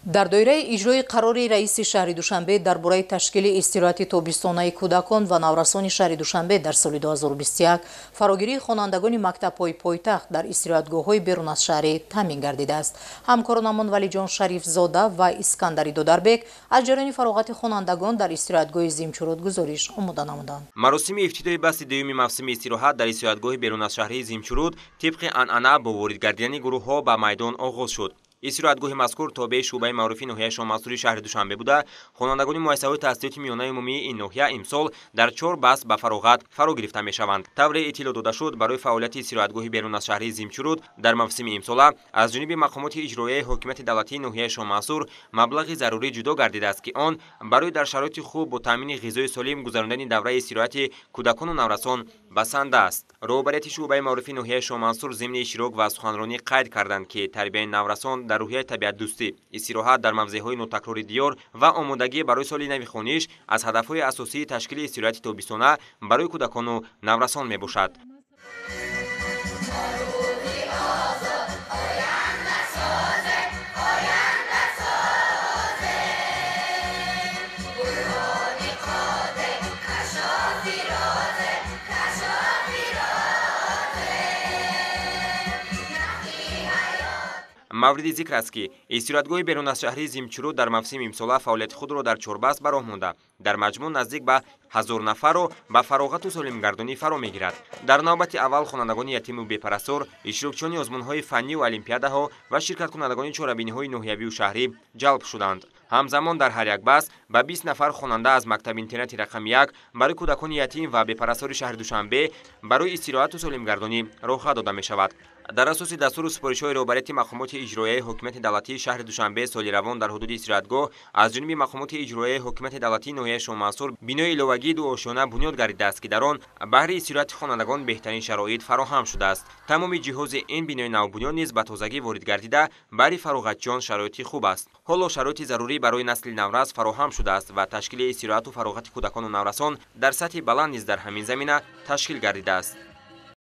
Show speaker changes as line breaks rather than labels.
дар доираи иҷрои қарори раиси шаҳри Душанбе дар бораи ташкили истироҳати тобистонаи кӯдакон ва наврасони шаҳри Душанбе дар соли 2021 фарогирии хонандагони мактабҳои пойтахт дар истироҳатгоҳҳои берун аз шаҳрӣ таъмин гардидааст. Ҳамкоронамон Валиҷон Шарифзода ва Искандари Додарбек аз ҷараёни фароғати хонандагон дар истироҳатгоҳи Зимчурод гузориш омода намуданд.
Маросими ифтитоҳи басти дуюми мавсими истироҳат дар истироҳатгоҳи берун аз шаҳрии Зимчурод тибқи анъана бо ворид гардидани гурӯҳҳо ба майдон оғоз шуд. истироҳатгоҳи мазкур тобеи шӯъбаи маврифи ноҳияи шоҳмансури шаҳри Душанбе буда, хонандагони муассисаҳои таҳсилоти миёнаи умумии ин ноҳия имсол дар 4 баст ба фароғат фаро гирифта мешаванд. Тавре иттилоъ дода шуд барои фаъолияти истироҳатгоҳи берун аз шаҳрии Зимчурод дар мавсими имсола аз ҷониби мақомоти иҷроияи ҳокимияти давлатии ноҳияи шоҳмансур маблағи зарурӣ ҷудо гардидааст, ки он барои дар шароити хуб бо таъмини ғизои солим гузарондани давраи истироҳати кӯдакону наврасон басанда аст. роҳбарияти шӯъбаи маврифи ноҳияи шоҳмансур зимни иштирок ва суханронӣ қайд карданд, ки тарбияи наврасон дар рӯҳияи табиатдӯстӣ, истироҳат дар мавзеъҳои нотакрори диёр ва омодагӣ барои соли нави хониш аз ҳадафҳои асосии ташкили истироҳати тобистона барои кӯдакону наврасон мебошад. мавриди зикр аст, ки истироҳатгоҳи берун аз шаҳрии Зимчурод дар мавсими имсола фаъолияти худро дар 4 баст ба роҳ монда, дар маҷмӯъ наздик ба 1000 нафарро ба фароғату солимгардонӣ фаро мегирад. дар навбати аввал хонандагони ятиму бепарастор, иштирокчиёни озмунҳои фанниву олимпиадаҳо ва ширкаткунандагони чорабиниҳои ноҳиявию шаҳрӣ ҷалб шуданд. ҳамзамон дар ҳар як баст ба 20 нафар хонанда аз мактаби интернати рақами 1 барои кӯдакони ятим ва бепарастори шаҳри Душанбе барои истироҳату солимгардонӣ роҳа дода мешавад. дар асоси дастуру супоришҳои роҳбарияти мақомоти иҷроияи ҳокимияти давлатии шаҳри Душанбе соли равон дар ҳудуди истироҳатгоҳ аз ҷониби мақомоти иҷроияи ҳокимияти давлатии ноҳияи шоҳмансур бинои иловагии дуошона бунёд гардидааст, ки дар он баҳри истироҳати хонандагон беҳтарин шароит фароҳам шудааст. тамоми ҷиҳози ин бинои навбунёд низ ба тозагӣ ворид гардида баҳри фароғатҷон шароити хуб аст. ҳоло шароити зарурӣ барои насли наврас фароҳам шудааст ва ташкили истироҳату фароғати кӯдакону наврасон дар сатҳи баланд низ дар ҳамин замина ташкил гардидааст.